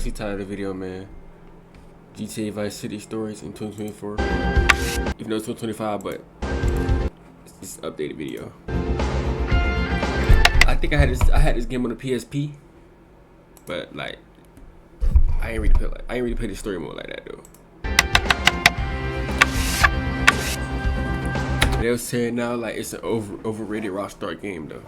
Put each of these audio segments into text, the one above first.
see the title of the video, man. GTA Vice City Stories in 2024. Even though it's 2025, but it's an updated video. I think I had this game on the PSP, but like I ain't really play the story mode like that though. They was saying now like it's an overrated Rockstar game though.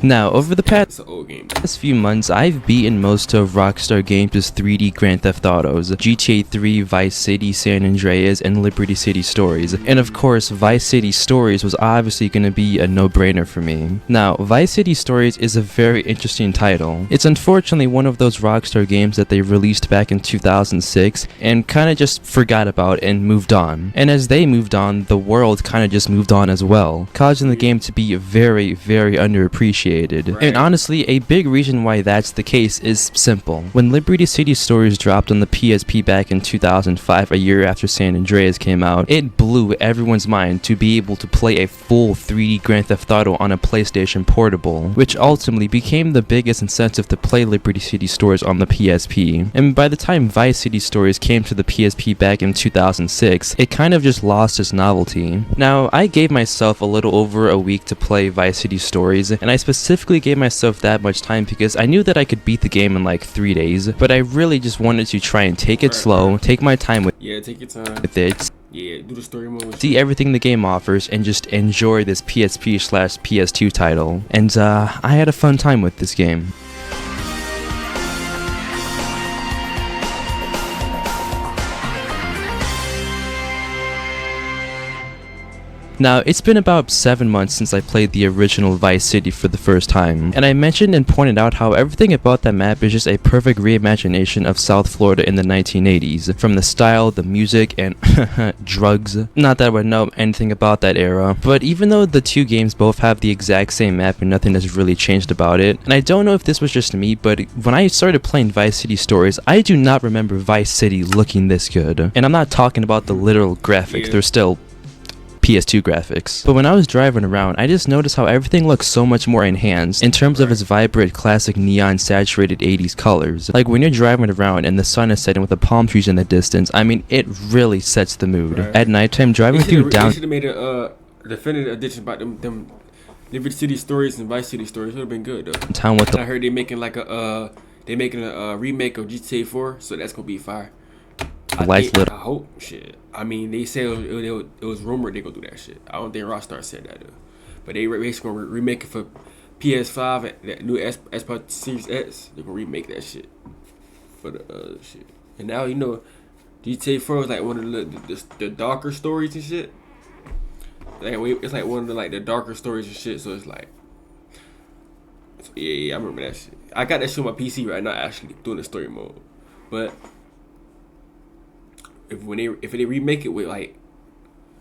Now, over the It's an old game. past few months, I've beaten most of Rockstar Games' 3D Grand Theft Autos, GTA 3, Vice City, San Andreas, and Liberty City Stories. And of course, Vice City Stories was obviously going to be a no-brainer for me. Now, Vice City Stories is a very interesting title. It's unfortunately one of those Rockstar games that they released back in 2006 and kind of just forgot about and moved on. And as they moved on, the world kind of just moved on as well, causing the game to be very, very underappreciated. Right. And honestly, a big reason why that's the case is simple. When Liberty City Stories dropped on the PSP back in 2005, a year after San Andreas came out, it blew everyone's mind to be able to play a full 3D Grand Theft Auto on a PlayStation Portable, which ultimately became the biggest incentive to play Liberty City Stories on the PSP. And by the time Vice City Stories came to the PSP back in 2006, it kind of just lost its novelty. Now, I gave myself a little over a week to play Vice City Stories, and I specifically gave myself that much time because I knew that I could beat the game in like 3 days, but I really just wanted to try and take it slow, take my time with Take your time. it, Yeah, do the story mode. see everything the game offers, and just enjoy this PSP/PS2 title. And I had a fun time with this game. Now, it's been about 7 months since I played the original Vice City for the first time, and I mentioned and pointed out how everything about that map is just a perfect reimagination of South Florida in the 1980s, from the style, the music, and drugs. Not that I would know anything about that era, but even though the two games both have the exact same map and nothing has really changed about it, and I don't know if this was just me, but when I started playing Vice City Stories, I do not remember Vice City looking this good. And I'm not talking about the literal graphics, they're still PS2 graphics. But when I was driving around, I just noticed how everything looks so much more enhanced in terms of its vibrant, classic neon saturated 80s colors. Like when you're driving around and the sun is setting with the palm trees in the distance, I mean, it really sets the mood. Right. At nighttime, driving through They down should have made a definitive edition about them Liberty City Stories and Vice City Stories. Would have been good though. town with I heard they making like a remake of GTA 4, so that's gonna be fire. I hope shit. I mean, they say it was rumored they gonna do that shit. I don't think Rockstar said that though, but they basically gonna remake it for PS5 and that new Xbox Series X. They gonna remake that shit for the shit. And now you know, GTA 4 is like one of the darker stories and shit. Like it's like one of the darker stories and shit. So it's like, yeah, I remember that shit. I got that shit on my PC right now, actually doing the story mode, but. If they remake it with like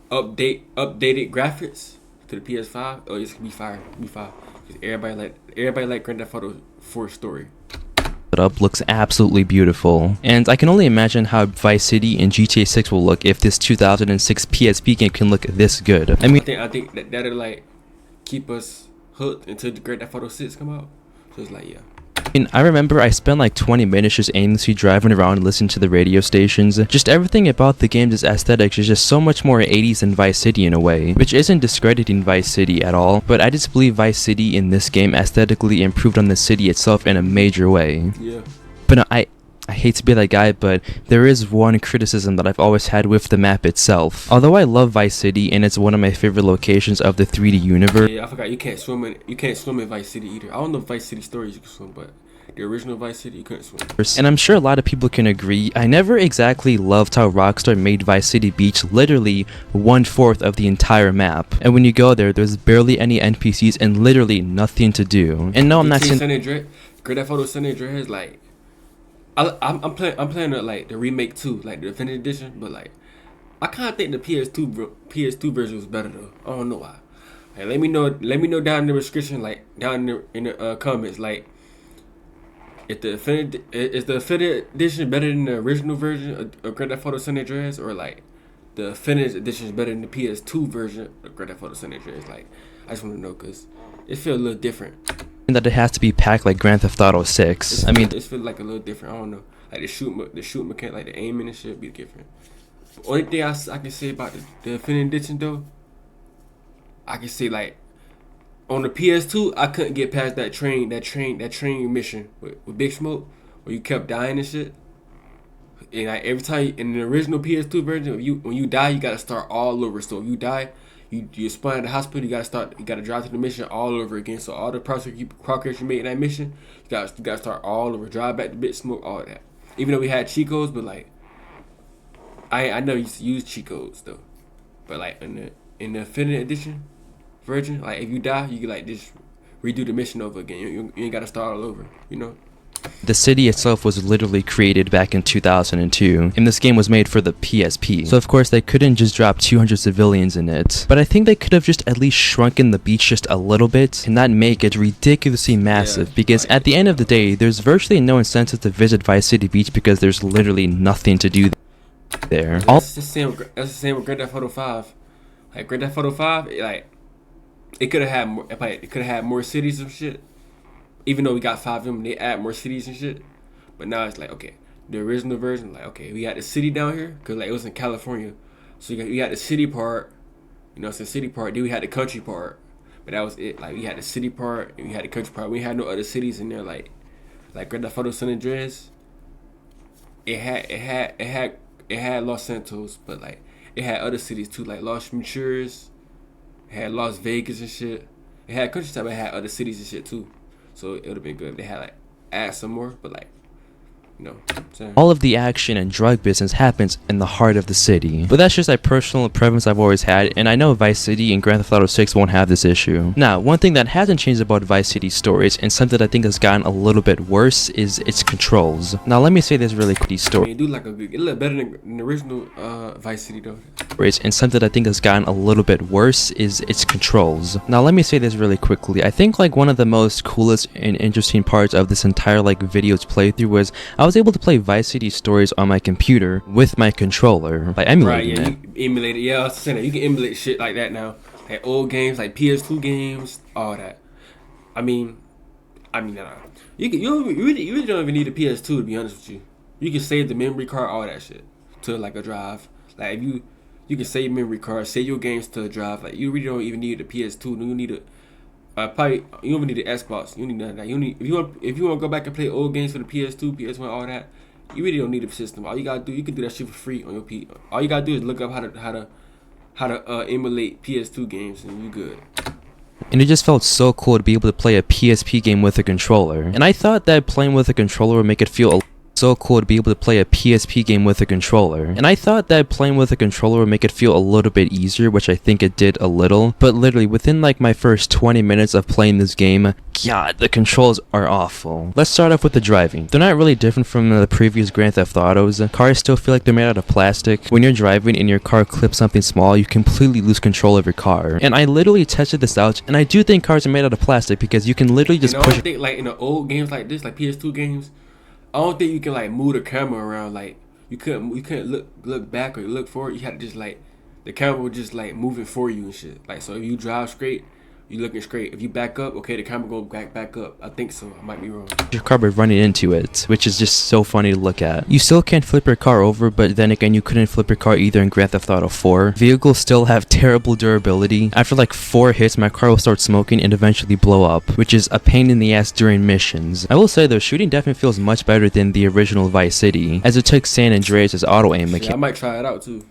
updated graphics to the PS5, oh, it's gonna be fire. It'll be fire. Cause everybody like Grand Theft Auto 4 story. up looks absolutely beautiful, and I can only imagine how Vice City and GTA 6 will look if this 2006 PSP game can look this good. I mean, I think that'll like keep us hooked until the Grand Theft Auto 6 come out. So it's like, yeah. I remember I spent like 20 minutes just aimlessly driving around and listening to the radio stations. Just everything about the game's aesthetics is just so much more 80s than Vice City in a way, which isn't discrediting Vice City at all, but I just believe Vice City in this game aesthetically improved on the city itself in a major way. Yeah. But no, I hate to be that guy, but there is one criticism that I've always had with the map itself. Although I love Vice City and it's one of my favorite locations of the 3D universe. Yeah, I forgot you can't swim in Vice City either. I don't know if Vice City Stories you can swim, but the original Vice City you couldn't swim. And I'm sure a lot of people can agree, I never exactly loved how Rockstar made Vice City Beach literally 1/4 of the entire map. And when you go there, there's barely any NPCs and literally nothing to do. And no, I'm not saying San Andreas, Grand Theft Auto San Andreas, like I'm playing like the remake too, like the definitive edition, but like I kind of think the PS2 version was better though. I don't know why. Like, let me know down in the description, like down in the comments, like if the definitive edition better than the original version of Grand Theft Auto San Andreas, or like the definitive edition is better than the PS2 version of Grand Theft Auto San Andreas. Like I just want to know because it feels a little different. that it has to be packed like Grand Theft Auto 6. I mean, it's feel like a little different. I don't know, like the shoot mechanic, like the aiming and shit, be different. The only thing I can say about the Infinite Edition though, I can say like on the PS2, I couldn't get past that train mission with Big Smoke, where you kept dying and shit. And like every time in the original PS2 version, when you die, you gotta start all over. So if you die, you spawn at the hospital, you gotta drive to the mission all over again. So all the progress you made in that mission, you gotta start all over. Drive back to Big Smoke, all that. Even though we had cheat codes, but like I never used to use cheat codes though. But like in the Infinite Edition version, like if you die, you can like just redo the mission over again. You ain't gotta start all over, you know. the city itself was literally created back in 2002, and this game was made for the PSP. So of course they couldn't just drop 200 civilians in it. But I think they could have just at least shrunken the beach just a little bit and not make it ridiculously massive, because at the end of the day, there's virtually no incentive to visit Vice City Beach because there's literally nothing to do there. That's the same with Grand Theft Auto 5. Like Grand Theft Auto 5, it could have had more. It could have had more cities and shit. Even though we got 5 of them, they add more cities and shit. But now it's like, okay, the original version, like, okay, we got the city down here because like it was in California, so we got the city part. You know, it's the city part. Then we had the country part. But that was it. Like we had the city part and we had the country part. We had no other cities in there like Grand Theft Auto San Andreas. It had Los Santos, but like it had other cities too, like Los Venturas. It had Las Vegas and shit. It had countryside, but it had other cities and shit too. So it would have been good if they had like add some more, but like, you know, all of the action and drug business happens in the heart of the city. But that's just a personal preference I've always had, and I know Vice City and Grand Theft Auto 6 won't have this issue. Now, one thing that hasn't changed about Vice City stories, and something that I think has gotten a little bit worse, is its controls. Now, let me say this really quickly. It do like a little better than the original Vice City though. And something that I think has gotten a little bit worse is its controls. Now, let me say this really quickly. I think like one of the most coolest and interesting parts of this entire like video's playthrough was I was able to play Vice City Stories on my computer with my controller by emulating it. You emulate it. Yeah, I was saying that you can emulate shit like that now. Like old games, like PS2 games, all that. I mean, you really don't even need a PS2 to be honest with you. You can save the memory card, all that shit, to like a drive. Like if you can save memory card, save your games to a drive. Like you really don't even need a PS2. You need a probably you don't even need the Xbox. You need none of that. You need if you want to go back and play old games for the PS2, PS1, all that. You really don't need a system. All you gotta do, you can do that shit for free on your P. All you gotta do is look up how to emulate PS2 games, and you good. And it just felt so cool to be able to play a PSP game with a controller. And I thought that playing with a controller would make it feel so cool to be able to play a PSP game with a controller. And I thought that playing with a controller would make it feel a little bit easier, which I think it did a little. But literally within like my first 20 minutes of playing this game, God, the controls are awful. Let's start off with the driving. They're not really different from the previous Grand Theft Autos. Cars still feel like they're made out of plastic. When you're driving and your car clips something small, you completely lose control of your car. And I literally tested this out, and I do think cars are made out of plastic because you can literally just push. I think like in the old games like this, like PS2 games, I don't think you can like move the camera around. Like you couldn't look back or look forward. You had to just like the camera was just like moving for you and shit. Like so if you drive straight, you looking straight. If you back up, okay, the camera go back up. I think so. I might be wrong. Your car by running into it, which is just so funny to look at. You still can't flip your car over, but then again, you couldn't flip your car either in Grand Theft Auto 4. Vehicles still have terrible durability. After like 4 hits, my car will start smoking and eventually blow up, which is a pain in the ass during missions. I will say though, shooting definitely feels much better than the original Vice City, as it took San Andreas' auto aim mechanic. I might try it out too.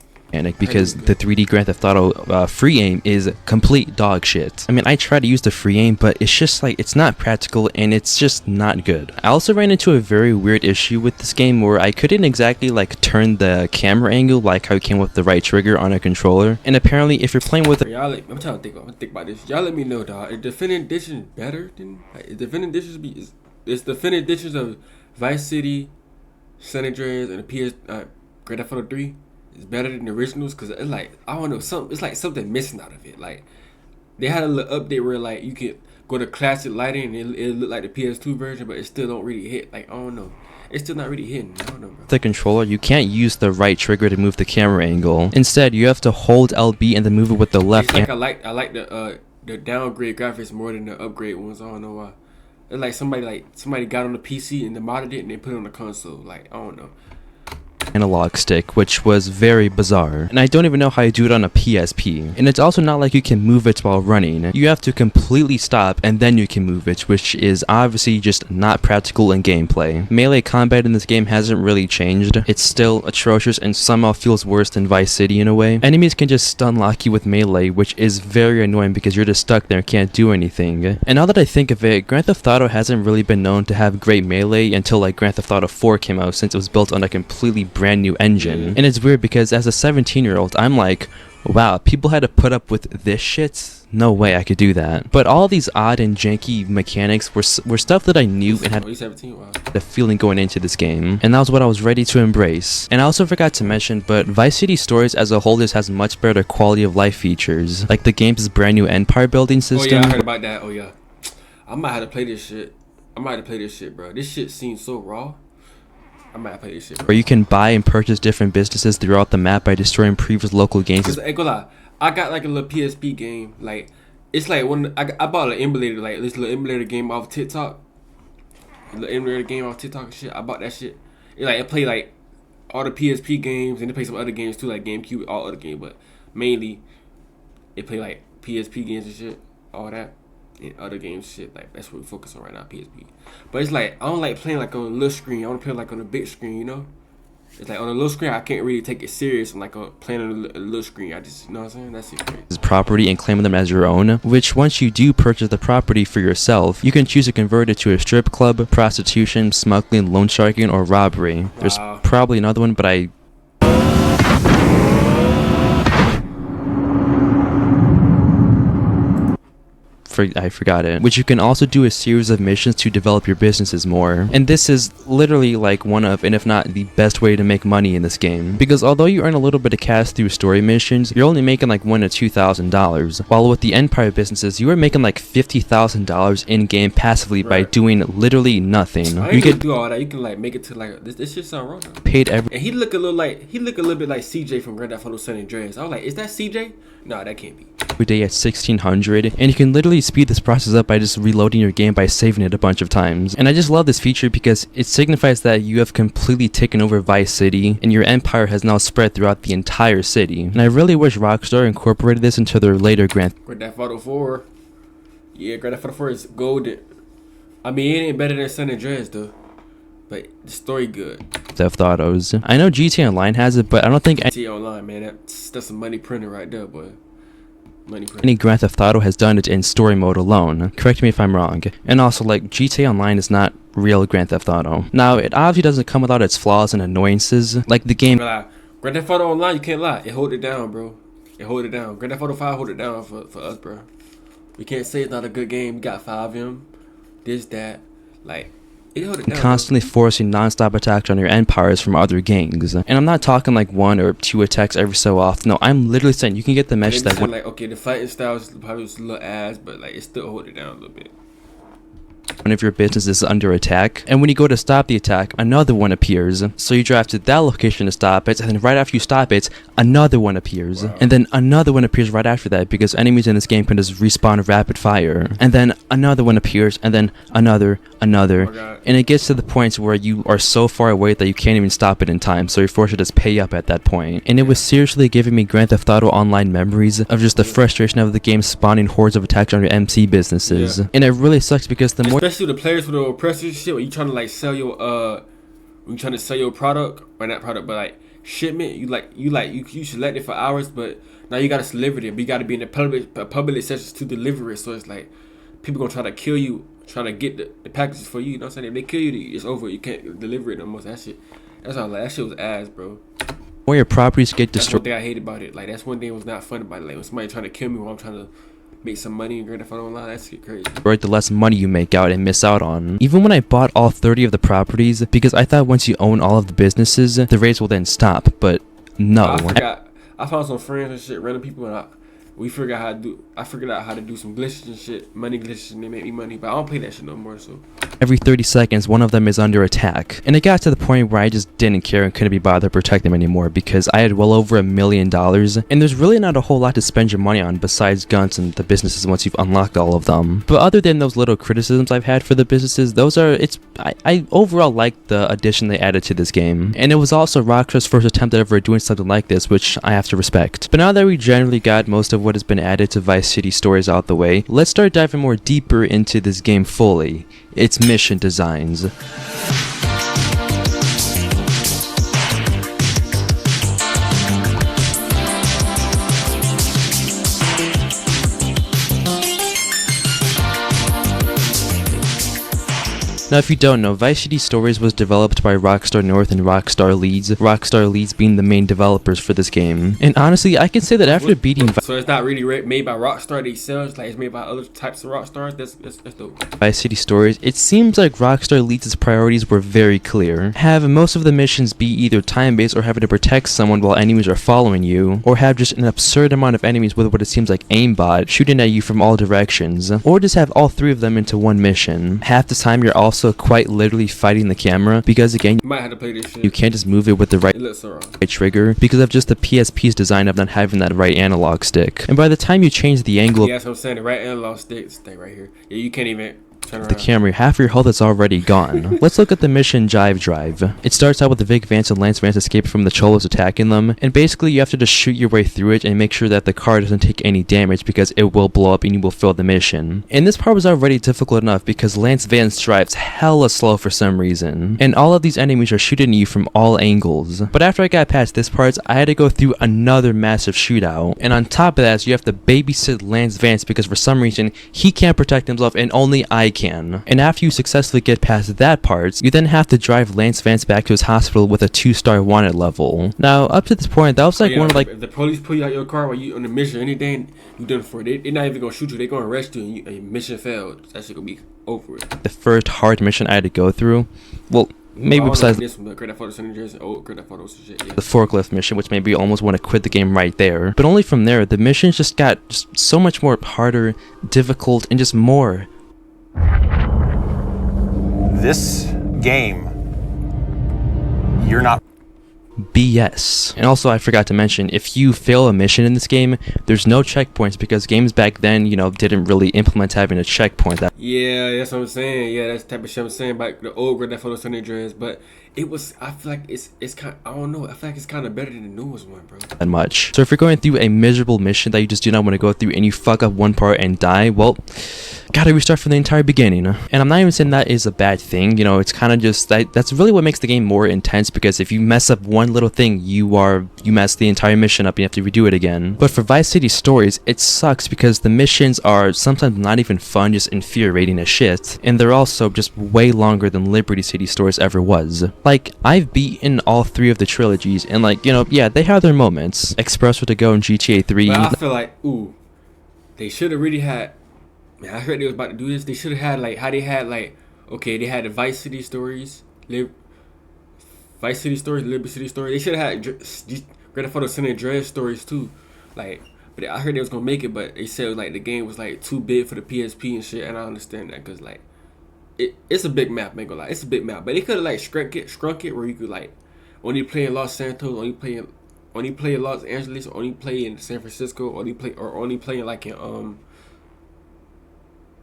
Because the 3D Grand Theft Auto free aim is complete dog shit. I mean, I try to use the free aim, but it's just like, it's not practical and it's just not good. I also ran into a very weird issue with this game where I couldn't exactly like turn the camera angle like how you can with the right trigger on a controller. And apparently if you're playing with I'm trying to think about this. Y'all let me know, dog. Is Definitive Edition better than is Definitive Editions of Vice City, San Andreas, and the Grand Theft Auto 3? It's better than the originals because it's like I don't know it's like something missing out of it. Like they had a little update where like you could go to classic lighting and it look like the PS2 version, but it still don't really hit. Like I don't know, it's still not really hitting. I don't know, bro. The controller, you can't use the right trigger to move the camera angle. Instead, you have to hold LB and then move it with the left. It's like I like the downgrade graphics more than the upgrade ones. I don't know why. It's like somebody got on the PC and they modded it and they put it on the console. Like, I don't know. Analog stick, which was very bizarre, and I don't even know how you do it on a PSP. And it's also not like you can move it while running. You have to completely stop and then you can move it, which is obviously just not practical in gameplay. Melee combat in this game hasn't really changed. It's still atrocious and somehow feels worse than Vice City in a way. Enemies can just stun lock you with melee, which is very annoying because you're just stuck there and can't do anything. And now that I think of it, Grand Theft Auto hasn't really been known to have great melee until like Grand Theft Auto 4 came out, since it was built on a completely brand new engine. And it's weird because as a 17-year-old, I'm like, wow, people had to put up with this shit? No way I could do that. But all these odd and janky mechanics were stuff that I knew and had 17, wow. the feeling going into this game, and that was what I was ready to embrace. And I also forgot to mention, but Vice City Stories as a whole just has much better quality of life features, like the game's brand new empire building system. Oh yeah, I heard about that. Oh yeah, I might have to play this shit. Bro. This shit seems so raw. I might play this shit, bro. Where you can buy and purchase different businesses throughout the map by destroying previous local games. Cause I got like a little PSP game. Like, it's like when I bought an emulator, like this little emulator game off TikTok. The emulator game off TikTok and shit. I bought that shit. It play like all the PSP games and it play some other games too, like GameCube, all other games, but mainly it play like PSP games and shit, all that. And other games shit, like that's what we focus on right now, PSP. But it's like I don't like playing like on a little screen. I want to play like on a big screen, you know. It's like on a little screen I can't really take it serious. I'm like playing on a little screen. I just, you know what I'm saying? That's it. Crazy. Property and claim them as your own. Which once you do purchase the property for yourself, you can choose to convert it to a strip club, prostitution, smuggling, loan sharking, or robbery. Wow. There's probably another one, but I forgot it, which you can also do a series of missions to develop your businesses more. And this is literally like one of, and if not the best way to make money in this game, because although you earn a little bit of cash through story missions, you're only making like $1,000 to $2,000, while with the Empire businesses you are making like $50,000 in game passively by doing literally nothing. You can do all that. You can like make it to like this shit sound wrong. Paid every. And he look a little bit like CJ from Grand Theft Auto San Andreas. I was like, is that CJ? No, that can't be. Every day at 1600, and you can literally speed this process up by just reloading your game by saving it a bunch of times. And I just love this feature because it signifies that you have completely taken over Vice City and your empire has now spread throughout the entire city. And I really wish Rockstar incorporated this into their later Grand Theft Auto 4. Yeah, Grand Theft Auto 4 is golden. I mean, it ain't better than San Andreas though, but the story good. Theft Autos. I know GTA Online has it, but I don't think GTA Online, man, that's some money printer right there, boy. Any Grand Theft Auto has done it in story mode alone. Correct me if I'm wrong. And also, like, GTA Online is not real Grand Theft Auto. Now, it obviously doesn't come without its flaws and annoyances. Like the game. Grand Theft Auto Online, you can't lie. It hold it down, bro. It hold it down. Grand Theft Auto 5 hold it down for us, bro. We can't say it's not a good game. We got 5 of them. This, that. Like, it hold it down, constantly forcing non-stop attacks on your empires from other gangs. And I'm not talking like 1 or 2 attacks every so often. No, I'm literally saying you can get the message that like, okay, the fighting style is probably just a little ass, but like it still hold it down a little bit. One of your businesses is under attack, and when you go to stop the attack, another one appears. So you drive to that location to stop it, and then right after you stop it, another one appears. Wow. And then another one appears right after that, because enemies in this game can just respawn rapid fire. And then another one appears, and then another. And it gets to the point where you are so far away that you can't even stop it in time, so you're forced to just pay up at that point. And it was seriously giving me Grand Theft Auto Online memories of just the frustration of the game spawning hordes of attacks on your MC businesses. Yeah. And it really sucks because the more, especially the players with the oppressive shit, when you trying to like sell your when you trying to sell your product, or not product, but like shipment, you select it for hours, but now you gotta deliver it, but you gotta be in the public sessions to deliver it. So it's like people gonna try to kill you, trying to get the packages for you. You know what I'm saying? If they kill you, it's over. You can't deliver it no more. That shit, that's all. Like, that shit was ass, bro. Where your properties get destroyed. That's one thing I hate about it. Like, that's one thing that was not fun about it. Like, when somebody trying to kill me while I'm trying to make some money and Grand Theft Auto Online, that's crazy. Right, the less money you make out and miss out on. Even when I bought all 30 of the properties, because I thought once you own all of the businesses, the rates will then stop. But no. I forgot. I found some friends and shit, random people, and I figured out how to do some glitches and shit, money glitches, and they make me money. But I don't play that shit no more. So every 30 seconds, one of them is under attack. And it got to the point where I just didn't care and couldn't be bothered to protect them anymore because I had well over $1 million. And there's really not a whole lot to spend your money on besides guns and the businesses once you've unlocked all of them. But other than those little criticisms I've had for the businesses, I overall like the addition they added to this game. And it was also Rockstar's first attempt at ever doing something like this, which I have to respect. But now that we generally got most of what has been added to Vice City Stories out the way, let's start diving more deeper into this game fully. Its mission designs. Now, if you don't know, Vice City Stories was developed by Rockstar North and Rockstar Leeds being the main developers for this game. And honestly, I can say that after beating so it's not really made by Rockstar themselves, like it's made by other types of Rockstars. That's dope. Vice City Stories, it seems like Rockstar Leeds' priorities were very clear. Have most of the missions be either time-based or having to protect someone while enemies are following you, or have just an absurd amount of enemies with what it seems like aimbot shooting at you from all directions, or just have all three of them into one mission. Half the time you're also quite literally fighting the camera because again, you might have to play this shit. You can't just move it with the right trigger because of just the PSP's design of not having that right analog stick. And by the time you change the angle, yeah, that's what I'm saying, the right analog stick, stay right here. Yeah, you can't even the camera, half your health is already gone. Let's look at the mission Jive Drive. It starts out with the Vic Vance and Lance Vance escaping from the Cholos attacking them, and basically you have to just shoot your way through it and make sure that the car doesn't take any damage because it will blow up and you will fail the mission. And this part was already difficult enough because Lance Vance drives hella slow for some reason, and all of these enemies are shooting at you from all angles. But after I got past this part, I had to go through another massive shootout, and on top of that, you have to babysit Lance Vance because for some reason he can't protect himself and only I can. And after you successfully get past that part, you then have to drive Lance Vance back to his hospital with a 2-star wanted level. Now, up to this point, that was like one of like... If the police pull you out your car while you on the mission or anything, you done for it. They're not even gonna shoot you, they're gonna arrest you and your mission failed. That shit gonna be over with. The first hard mission I had to go through, well, maybe besides this one, the forklift mission, which made me almost want to quit the game right there. But only from there, the missions just got so much more harder, difficult, and just more. This game, you're not BS. And also, I forgot to mention, if you fail a mission in this game, there's no checkpoints because games back then, you know, didn't really implement having a checkpoint. Yeah, that's what I'm saying. Yeah, that's the type of shit I'm saying about the old Grand Theft Auto San Andreas. But it was, I feel like it's kind of, I don't know, I feel like it's kind of better than the newest one, bro. That much. So if you're going through a miserable mission that you just do not want to go through and you fuck up one part and die, well, gotta restart from the entire beginning. And I'm not even saying that is a bad thing, you know, it's kind of just that's really what makes the game more intense, because if you mess up one little thing, you mess the entire mission up and you have to redo it again. But for Vice City Stories, it sucks because the missions are sometimes not even fun, just infuriating as shit, and they're also just way longer than Liberty City Stories ever was. Like, I've beaten all 3 of the trilogies, and like, you know, yeah, they have their moments. Expressway to Go and GTA 3. But I feel like, ooh, they should have really had, man, I heard they was about to do this. They should have had, like, how they had, like, okay, they had the Vice City Stories, Liberty City Stories. They should have had Grand Theft Auto San Andreas stories too. Like, but I heard they was gonna make it, but they said like the game was like too big for the PSP and shit. And I understand that because like it's a big map, ain't gonna lie, it's a big map. But they could have like shrunk it where you could like only play in Los Santos, only play in Los Angeles, only play in San Francisco, only play in like in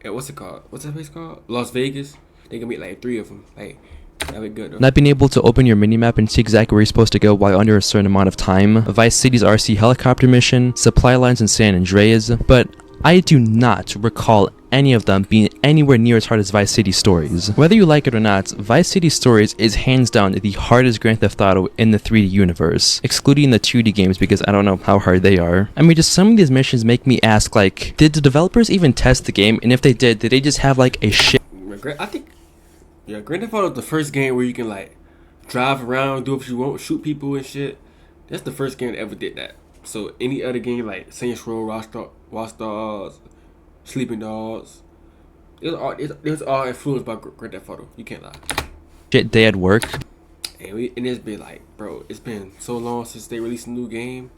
what's it called? What's that place called? Las Vegas. They can make like 3 of them. Like, that'd be good though. Not being able to open your minimap and see exactly where you're supposed to go while under a certain amount of time. Vice City's RC helicopter mission, supply lines in San Andreas, but I do not recall any of them being anywhere near as hard as Vice City Stories. Whether you like it or not, Vice City Stories is hands down the hardest Grand Theft Auto in the 3D universe, excluding the 2D games because I don't know how hard they are. I mean, just some of these missions make me ask, like, did the developers even test the game? And if they did they just have like a shit? I think, yeah, Grand Theft Auto is the first game where you can like drive around, do what you want, shoot people and shit. That's the first game that ever did that. So any other game like Saints Row, Watch Dogs, Sleeping Dogs, it was all influenced by Grand Theft Auto. You can't lie. Shit day at work. And it's been like, bro, it's been so long since they released a new game.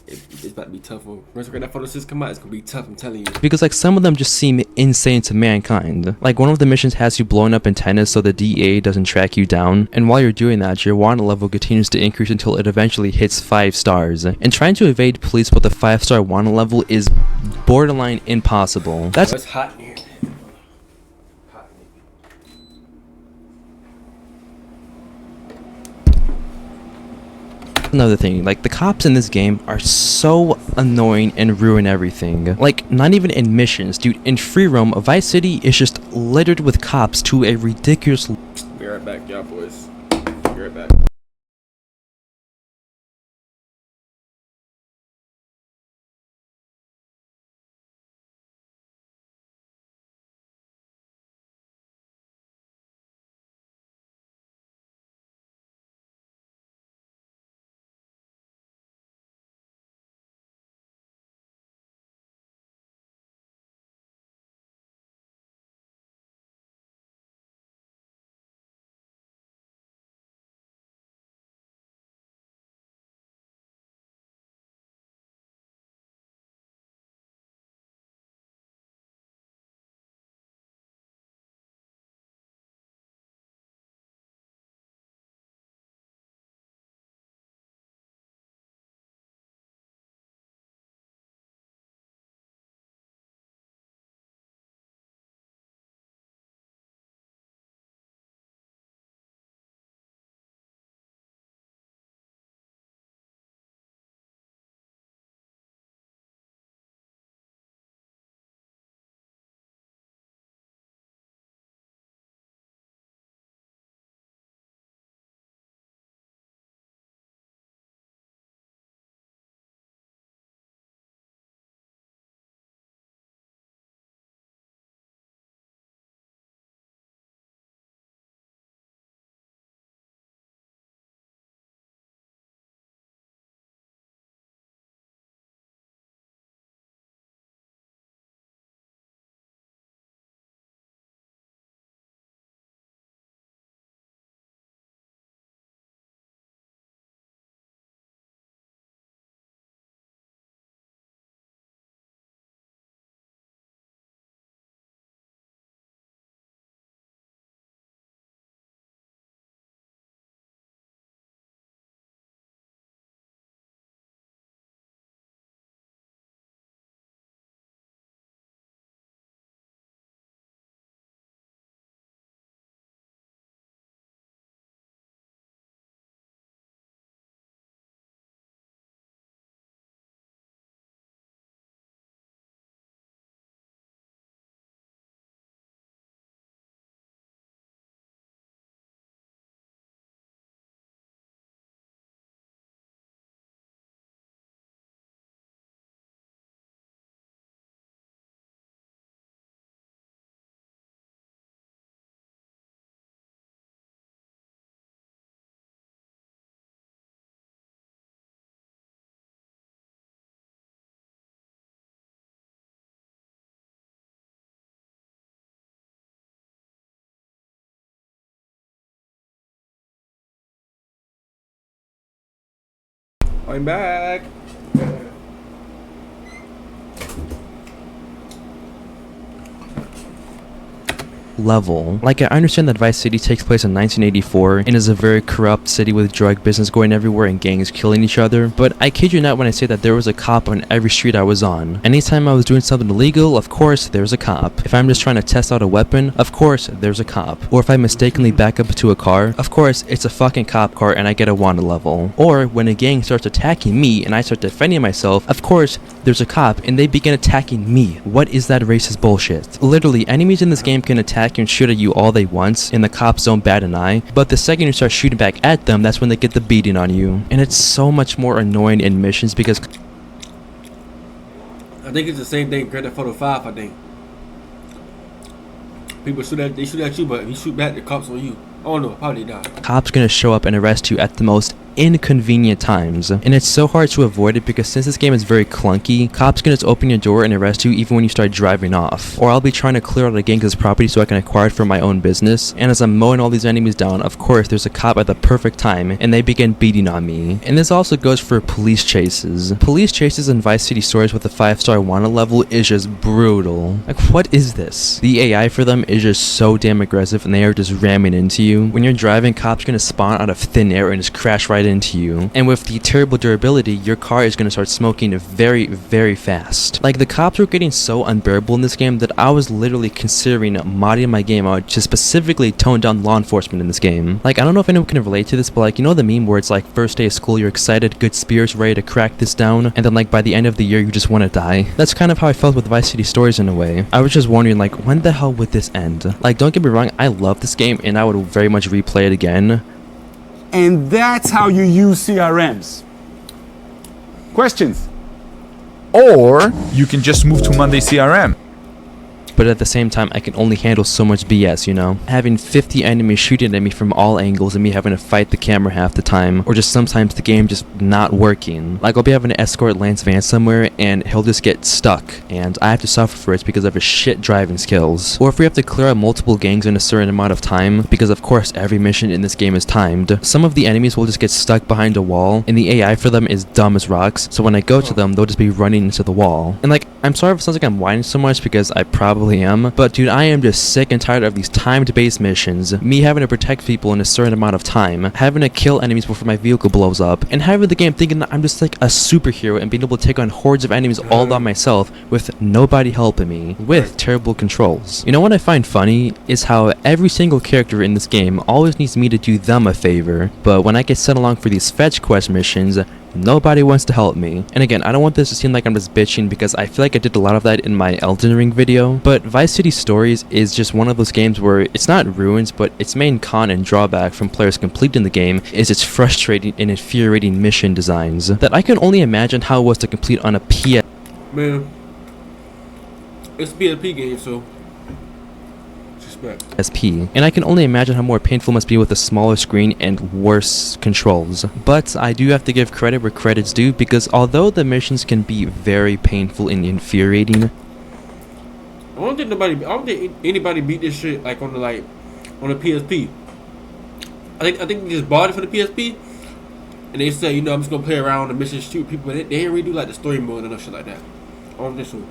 it's about to be tough. Once Grand Theft Auto 6 come out, it's gonna be tough. I'm telling you. Because like some of them just seem insane to mankind. Like one of the missions has you blowing up antennas so the DEA doesn't track you down, and while you're doing that, your wanted level continues to increase until it eventually hits 5 stars. And trying to evade police with a 5-star wanted level is borderline impossible. That's It's hot in here. another thing. Like the cops in this game are so annoying and ruin everything. Like not even in missions, dude. In free roam, Vice City is just littered with cops to a ridiculous. Be right back, y'all boys. Be right back. I'm back. Level. Like, I understand that Vice City takes place in 1984 and is a very corrupt city with drug business going everywhere and gangs killing each other, but I kid you not when I say that there was a cop on every street I was on. Anytime I was doing something illegal, of course there's a cop. If I'm just trying to test out a weapon, of course there's a cop. Or if I mistakenly back up to a car, of course it's a fucking cop car and I get a wanted level. Or when a gang starts attacking me and I start defending myself, of course there's a cop and they begin attacking me. What is that racist bullshit? Literally, enemies in this game can attack and shoot at you all they want and the cops don't bat an eye, but the second you start shooting back at them, that's when they get the beating on you. And it's so much more annoying in missions because I think it's the same thing in Grand Theft Auto 5, I think. People shoot at you, but if you shoot back, the cops on you. Oh no, probably not. cops gonna show up and arrest you at the most inconvenient times. And it's so hard to avoid it because since this game is very clunky, cops can just open your door and arrest you even when you start driving off. Or I'll be trying to clear out a gangster's property so I can acquire it for my own business, and as I'm mowing all these enemies down, of course there's a cop at the perfect time and they begin beating on me. And this also goes for police chases. Police chases in Vice City Stories with a 5-star wanted level is just brutal. Like, what is this? The AI for them is just so damn aggressive and they are just ramming into you. When you're driving, cops are gonna spawn out of thin air and just crash right into you. And with the terrible durability, your car is gonna start smoking very, very fast. Like, the cops were getting so unbearable in this game that I was literally considering modding my game out to specifically tone down law enforcement in this game. Like, I don't know if anyone can relate to this, but like, you know the meme where it's like first day of school, you're excited, good spirits, ready to crack this down, and then like by the end of the year you just want to die? That's kind of how I felt with Vice City Stories in a way. I was just wondering, like, when the hell would this end? Like, don't get me wrong, I love this game and I would very much replay it again. And that's how you use CRMs. Questions? Or you can just move to Monday CRM. But at the same time, I can only handle so much BS, you know? Having 50 enemies shooting at me from all angles and me having to fight the camera half the time, or just sometimes the game just not working. Like, I'll be having to escort Lance Van somewhere and he'll just get stuck, and I have to suffer for it because of his shit driving skills. Or if we have to clear out multiple gangs in a certain amount of time, because of course every mission in this game is timed, some of the enemies will just get stuck behind a wall, and the AI for them is dumb as rocks, so when I go to them, they'll just be running into the wall. And like, I'm sorry if it sounds like I'm whining so much because I probably am, but dude, I am just sick and tired of these timed-based missions, me having to protect people in a certain amount of time, having to kill enemies before my vehicle blows up, and having the game thinking that I'm just like a superhero and being able to take on hordes of enemies all by myself with nobody helping me, with terrible controls. You know what I find funny is how every single character in this game always needs me to do them a favor, but when I get sent along for these fetch quest missions, nobody wants to help me. And again, I don't want this to seem like I'm just bitching because I feel like I did a lot of that in my Elden Ring video, but Vice City Stories is just one of those games where it's not ruins, but its main con and drawback from players completing the game is its frustrating and infuriating mission designs that I can only imagine how it was to complete on a PS. Man, it's a PSP game, so SP, and I can only imagine how more painful it must be with a smaller screen and worse controls. But I do have to give credit where credit's due, because although the missions can be very painful and infuriating, I don't think anybody beat this shit like on the PSP. I think they just bought it for the PSP, and they said, you know, I'm just gonna play around the missions, shoot people. They didn't really do like the story mode and shit like that on this one.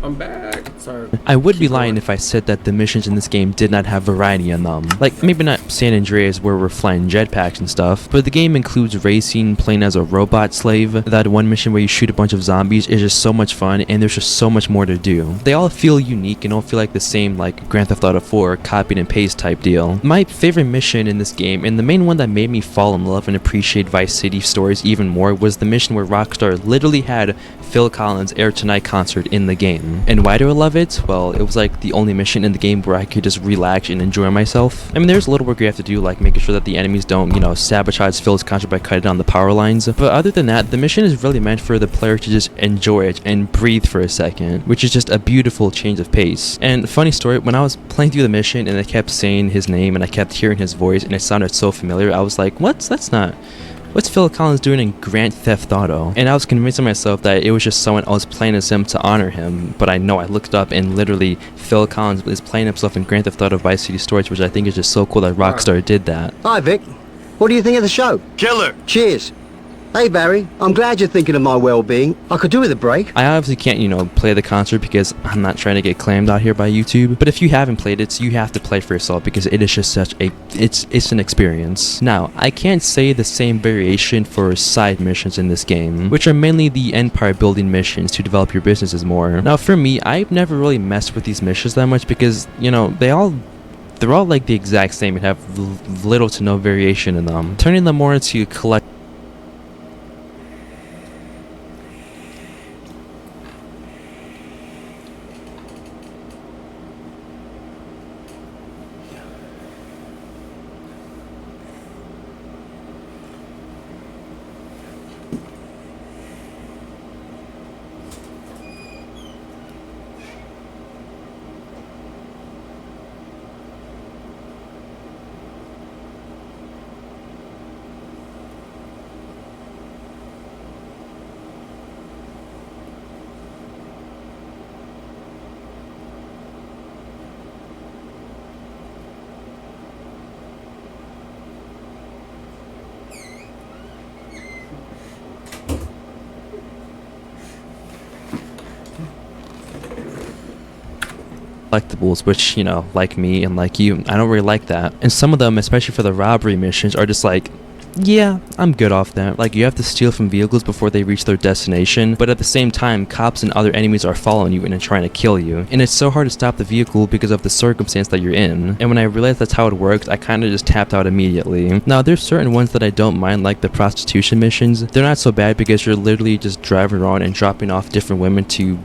I'm back. Sorry. I would be lying if I said that the missions in this game did not have variety in them. Like, maybe not San Andreas where we're flying jetpacks and stuff, but the game includes racing, playing as a robot slave. That one mission where you shoot a bunch of zombies is just so much fun, and there's just so much more to do. They all feel unique and don't feel like the same, like Grand Theft Auto 4 copy and paste type deal. My favorite mission in this game, and the main one that made me fall in love and appreciate Vice City stories even more, was the mission where Rockstar literally had Phil Collins' Air Tonight concert in the game. And why do I love it? Well, it was like the only mission in the game where I could just relax and enjoy myself. I mean, there's a little work you have to do, like making sure that the enemies don't, you know, sabotage Phil's concert by cutting down the power lines. But other than that, the mission is really meant for the player to just enjoy it and breathe for a second, which is just a beautiful change of pace. And funny story, when I was playing through the mission and I kept saying his name and I kept hearing his voice and it sounded so familiar, I was like, what's Phil Collins doing in Grand Theft Auto? And I was convincing myself that it was just someone else playing as him to honor him, but I looked up and literally Phil Collins is playing himself in Grand Theft Auto Vice City Stories, which I think is just so cool that Rockstar did that. Hi, Vic. What do you think of the show? Killer. Cheers. Hey, Barry. I'm glad you're thinking of my well-being. I could do with a break. I obviously can't, play the concert because I'm not trying to get claimed out here by YouTube. But if you haven't played it, you have to play for yourself because it is just it's an experience. Now, I can't say the same variation for side missions in this game, which are mainly the empire building missions to develop your businesses more. Now, for me, I've never really messed with these missions that much because, they're all like the exact same and have little to no variation in them. Turning them more into collect. Collectibles, which, like me and like you, I don't really like that. And some of them, especially for the robbery missions, are just like, yeah, I'm good off that. Like, you have to steal from vehicles before they reach their destination, but at the same time, cops and other enemies are following you and are trying to kill you. And it's so hard to stop the vehicle because of the circumstance that you're in. And when I realized that's how it works, I kind of just tapped out immediately. Now, there's certain ones that I don't mind, like the prostitution missions. They're not so bad because you're literally just driving around and dropping off different women to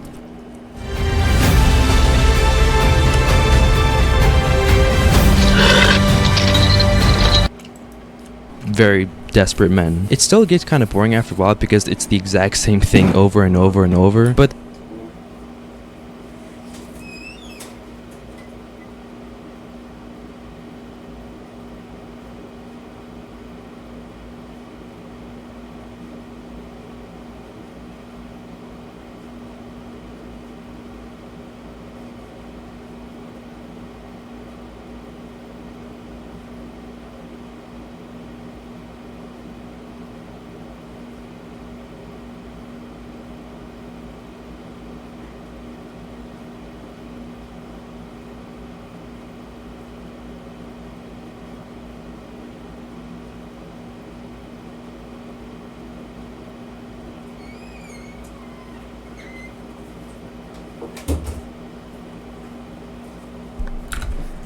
very desperate men. It still gets kind of boring after a while because it's the exact same thing over and over and over, but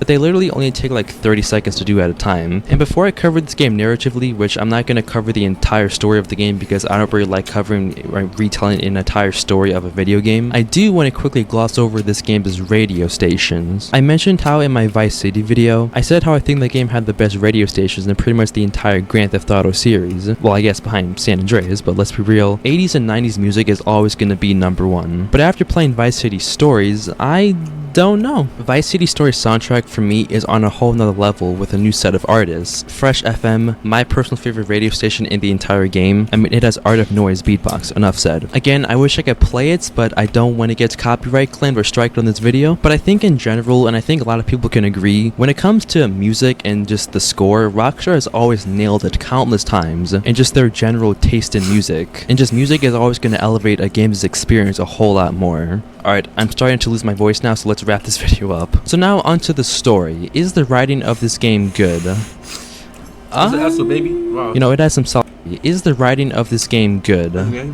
they literally only take like 30 seconds to do at a time. And before I cover this game narratively, which I'm not going to cover the entire story of the game because I don't really like covering or retelling an entire story of a video game, I do want to quickly gloss over this game's radio stations. I mentioned how in my Vice City video, I said how I think the game had the best radio stations in pretty much the entire Grand Theft Auto series. Well, I guess behind San Andreas, but let's be real, 80s and 90s music is always going to be #1. But after playing Vice City Stories, I don't know. Vice City Story soundtrack for me is on a whole nother level with a new set of artists. Fresh FM, my personal favorite radio station in the entire game. I mean, it has Art of Noise beatbox, enough said. Again, I wish I could play it, but I don't want to get copyright claimed or striked on this video. But I think in general, and I think a lot of people can agree, when it comes to music and just the score, Rockstar has always nailed it countless times, and just their general taste in music. And just music is always going to elevate a game's experience a whole lot more. Alright, I'm starting to lose my voice now, so let's wrap this video up. So now onto the story. Is the writing of this game good? Baby? Wow. You know, it has some solid... Is the writing of this game good? Okay.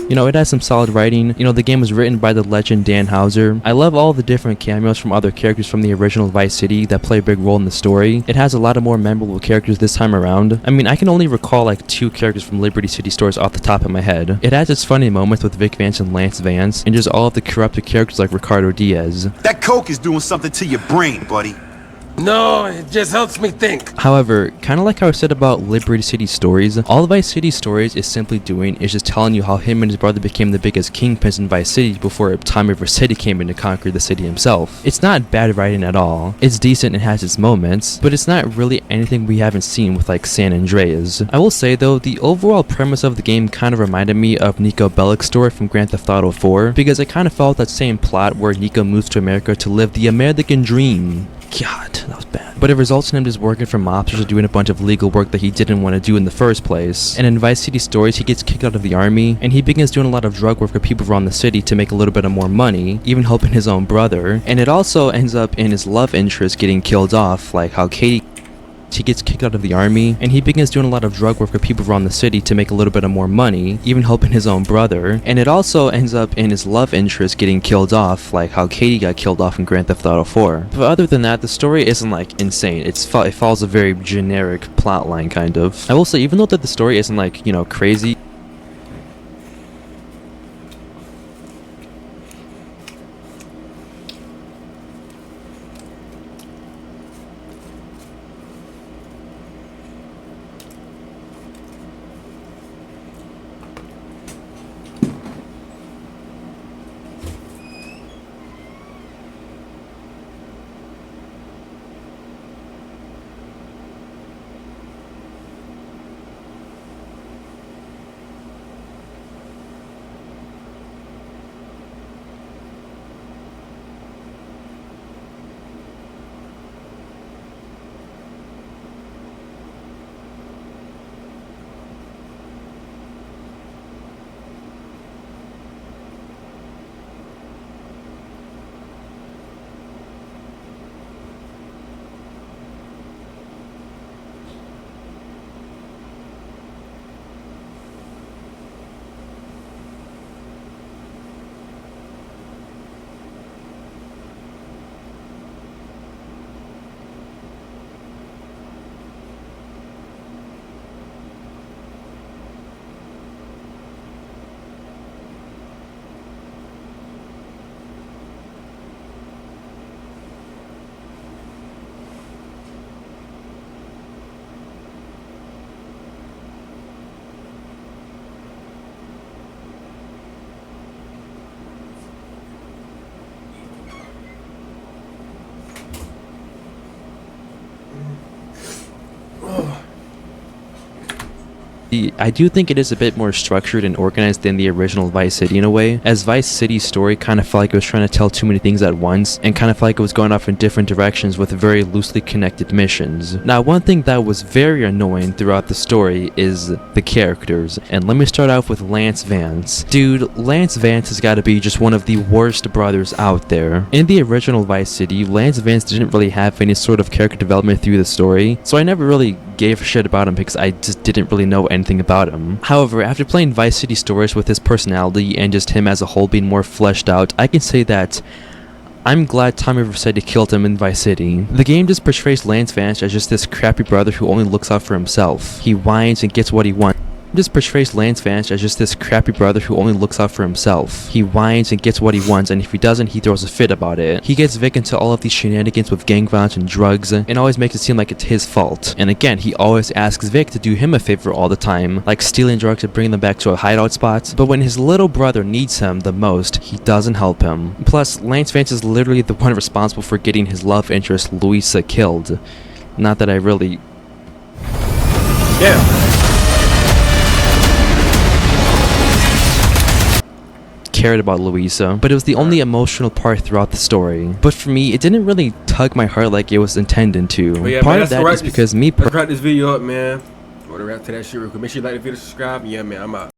You know, it has some solid writing. You know, the game was written by the legend Dan Houser. I love all the different cameos from other characters from the original Vice City that play a big role in the story. It has a lot of more memorable characters this time around. I mean, I can only recall like 2 characters from Liberty City Stories off the top of my head. It has its funny moments with Vic Vance and Lance Vance, and just all of the corrupted characters like Ricardo Diaz. That coke is doing something to your brain, buddy. No, it just helps me think. However, kind of like how I said about Liberty City Stories, all Vice City Stories is simply doing is just telling you how him and his brother became the biggest kingpins in Vice City before Tommy Vercetti came in to conquer the city himself. It's not bad writing at all. It's decent and has its moments, but it's not really anything we haven't seen with like San Andreas. I will say though, the overall premise of the game kind of reminded me of Nico Bellic's story from Grand Theft Auto 4, because it kind of followed that same plot where Nico moves to America to live the American dream. God, that was bad. But it results in him just working for mobsters or doing a bunch of legal work that he didn't want to do in the first place. And in Vice City Stories, he gets kicked out of the army, and he begins doing a lot of drug work for people around the city to make a little bit of more money, even helping his own brother. And it also ends up in his love interest getting killed off, like how Katie... He gets kicked out of the army, and he begins doing a lot of drug work for people around the city to make a little bit of more money, even helping his own brother. And it also ends up in his love interest getting killed off, like how Katie got killed off in Grand Theft Auto 4. But other than that, the story isn't like insane. It follows a very generic plot line, kind of. I will say, even though that the story isn't like, you know, crazy, I do think it is a bit more structured and organized than the original Vice City in a way, as Vice City's story kind of felt like it was trying to tell too many things at once, and kind of felt like it was going off in different directions with very loosely connected missions. Now, one thing that was very annoying throughout the story is the characters, and let me start off with Lance Vance. Dude, Lance Vance has got to be just one of the worst brothers out there. In the original Vice City, Lance Vance didn't really have any sort of character development through the story, so I never really gave a shit about him because I just didn't really know anything about him. However, after playing Vice City Stories with his personality and just him as a whole being more fleshed out, I can say that I'm glad Tommy Vercetti killed him in Vice City. The game just portrays Lance Vance as just this crappy brother who only looks out for himself. He whines and gets what he wants. just portrays Lance Vance as just this crappy brother who only looks out for himself. He whines and gets what he wants, and if he doesn't, he throws a fit about it. He gets Vic into all of these shenanigans with gang violence and drugs, and always makes it seem like it's his fault. And again, he always asks Vic to do him a favor all the time, like stealing drugs and bringing them back to a hideout spot. But when his little brother needs him the most, he doesn't help him. Plus, Lance Vance is literally the one responsible for getting his love interest Louisa killed. Not that I really... cared about Louisa, but it was the only emotional part throughout the story. But for me, it didn't really tug my heart like it was intended to. But yeah, Part man, of that is because me let's wrap this video up, man. Want to wrap to that shit real quick. Make sure you like the video, subscribe. Yeah, man, I'm out.